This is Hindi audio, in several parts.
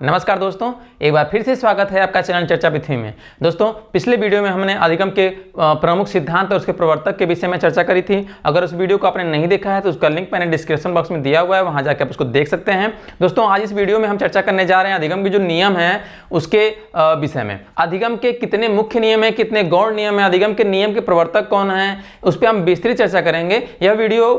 नमस्कार दोस्तों, एक बार फिर से स्वागत है आपका चैनल चर्चा विथी में। दोस्तों, पिछले वीडियो में हमने अधिगम के प्रमुख सिद्धांत और उसके प्रवर्तक के विषय में चर्चा करी थी। अगर उस वीडियो को आपने नहीं देखा है तो उसका लिंक मैंने डिस्क्रिप्शन बॉक्स में दिया हुआ है, वहां जाकर आप उसको देख सकते हैं। दोस्तों, आज इस वीडियो में हम चर्चा करने जा रहे हैं अधिगम के जो नियम है उसके विषय में। अधिगम के कितने मुख्य नियम है, कितने गौण नियम है, अधिगम के नियम के प्रवर्तक कौन है, उस पर हम विस्तृत चर्चा करेंगे। यह वीडियो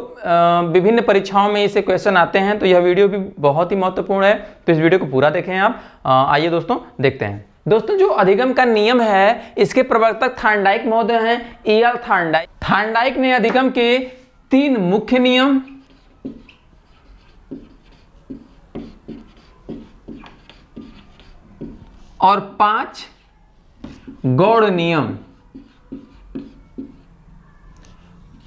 विभिन्न परीक्षाओं में इसे क्वेश्चन आते हैं, तो यह वीडियो भी बहुत ही महत्वपूर्ण है, तो इस वीडियो को पूरा देखें आप। आइए दोस्तों देखते हैं। दोस्तों, जो अधिगम का नियम है इसके प्रवर्तक थार्नडाइक महोदय हैं, E.L. थार्नडाइक। थार्नडाइक ने अधिगम के 3 मुख्य नियम और 5 गौण नियम,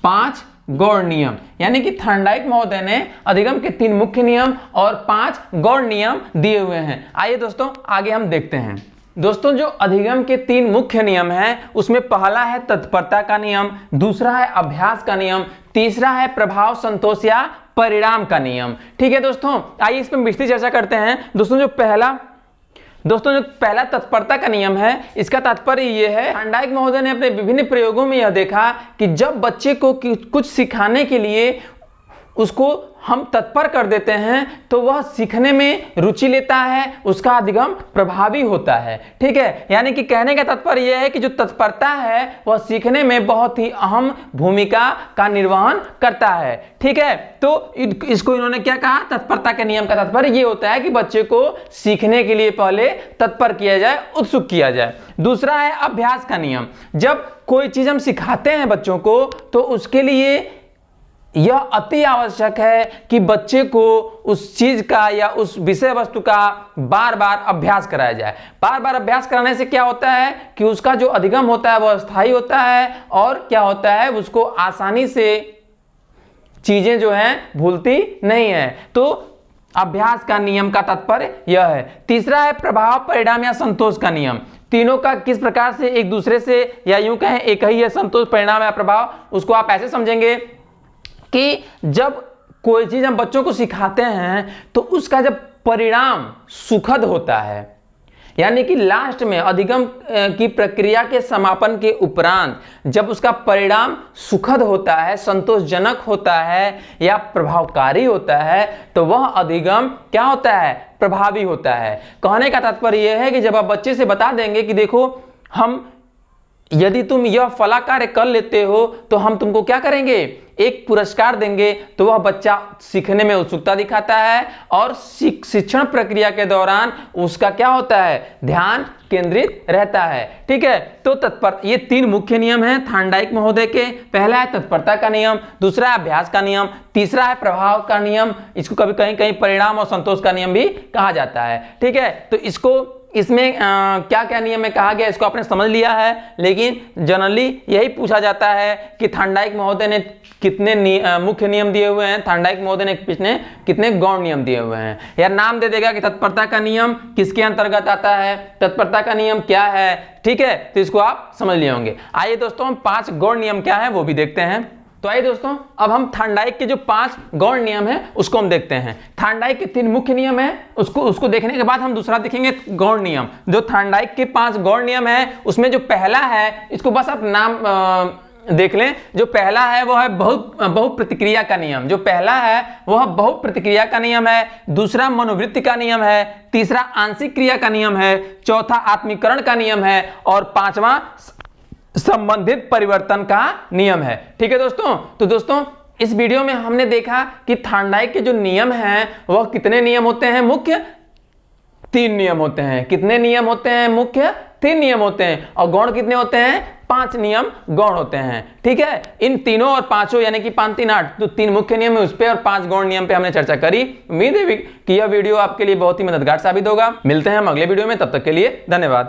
5 गौण नियम, यानी कि थार्नडाइक महोदय ने अधिगम के 3 मुख्य नियम और 5 गौण नियम दिए हुए हैं। आइए दोस्तों आगे हम देखते हैं। दोस्तों, जो अधिगम के 3 मुख्य नियम हैं उसमें पहला है तत्परता का नियम, दूसरा है अभ्यास का नियम, तीसरा है प्रभाव, संतोष या परिणाम का नियम। ठीक है दोस्तों, आइए इस पर विस्तृत चर्चा करते हैं। दोस्तों, जो पहला तत्परता का नियम है, इसका तात्पर्य यह है, थार्नडाइक महोदय ने अपने विभिन्न प्रयोगों में यह देखा कि जब बच्चे को कुछ सिखाने के लिए उसको हम तत्पर कर देते हैं तो वह सीखने में रुचि लेता है, उसका अधिगम प्रभावी होता है। ठीक है, यानी कि कहने का तात्पर्य यह है कि जो तत्परता है वह सीखने में बहुत ही अहम भूमिका का निर्वहन करता है। ठीक है, तो इसको इन्होंने क्या कहा, तत्परता के नियम का तात्पर्य यह होता है कि बच्चे को सीखने के लिए पहले तत्पर किया जाए, उत्सुक किया जाए। दूसरा है अभ्यास का नियम। जब कोई चीज हम सिखाते हैं बच्चों को तो उसके लिए यह अति आवश्यक है कि बच्चे को उस चीज का या उस विषय वस्तु का बार बार अभ्यास कराया जाए। बार बार अभ्यास कराने से क्या होता है कि उसका जो अधिगम होता है वह स्थायी होता है और क्या होता है, उसको आसानी से चीजें जो हैं भूलती नहीं है। तो अभ्यास का नियम का तात्पर्य यह है। तीसरा है प्रभाव, परिणाम या संतोष का नियम। तीनों का किस प्रकार से एक दूसरे से, या यूं कहें एक ही है, संतोष, परिणाम या प्रभाव। उसको आप ऐसे समझेंगे कि जब कोई चीज हम बच्चों को सिखाते हैं तो उसका जब परिणाम सुखद होता है, यानी कि लास्ट में अधिगम की प्रक्रिया के समापन के उपरांत जब उसका परिणाम सुखद होता है, संतोषजनक होता है या प्रभावकारी होता है, तो वह अधिगम क्या होता है, प्रभावी होता है। कहने का तात्पर्य यह है कि जब आप बच्चे से बता देंगे कि देखो, यदि तुम यह फला कार्य कर लेते हो तो हम तुमको क्या करेंगे, एक पुरस्कार देंगे, तो वह बच्चा सीखने में उत्सुकता दिखाता है और शिक्षण प्रक्रिया के दौरान उसका क्या होता है, ध्यान केंद्रित रहता है। ठीक है, तो ये 3 मुख्य नियम हैं थार्नडाइक महोदय के। पहला है तत्परता का नियम, दूसरा है अभ्यास का नियम, तीसरा है प्रभाव का नियम, इसको कभी कहीं कहीं परिणाम और संतोष का नियम भी कहा जाता है। ठीक है, तो इसमें क्या क्या नियम में कहा गया इसको आपने समझ लिया है, लेकिन जनरली यही पूछा जाता है कि थार्नडाइक महोदय ने कितने मुख्य नियम दिए हुए हैं, थार्नडाइक महोदय ने कितने गौण नियम दिए हुए हैं। या नाम दे देगा कि तत्परता का नियम किसके अंतर्गत आता है, तत्परता का नियम क्या है। ठीक है, तो इसको आप समझ लिए होंगे। आइए दोस्तों, हम 5 गौण नियम क्या है वो भी देखते हैं। तो आइए दोस्तों, अब हम थार्नडाइक के जो 5 गौण नियम है उसको हम देखते हैं। थार्नडाइक के 3 मुख्य नियम है, उसको देखने के बाद हम दूसरा देखेंगे गौण नियम। जो थार्नडाइक के 5 गौण नियम है उसमें जो पहला है, इसको बस आप नाम देख लें। जो पहला है वो है बहु प्रतिक्रिया का नियम। जो पहला है वह बहु प्रतिक्रिया का नियम है, दूसरा मनोवृत्ति का नियम है, तीसरा आंशिक क्रिया का नियम है, चौथा आत्मीकरण का नियम है और 5वां संबंधित परिवर्तन का नियम है। ठीक है दोस्तों, तो दोस्तों इस वीडियो में हमने देखा कि थार्नडाइक के जो नियम हैं वह कितने नियम होते हैं, मुख्य 3 नियम होते हैं। कितने नियम होते हैं, मुख्य 3 नियम होते हैं। और गौण कितने होते हैं, 5 नियम गौण होते हैं। ठीक है, इन तीनों और पांचों यानी कि 5 3 8, तो 3 मुख्य नियम है उस पे और 5 गौण नियम पे हमने चर्चा करी। उम्मीद है कि यह वीडियो आपके लिए बहुत ही मददगार साबित होगा। मिलते हैं हम अगले वीडियो में, तब तक के लिए धन्यवाद।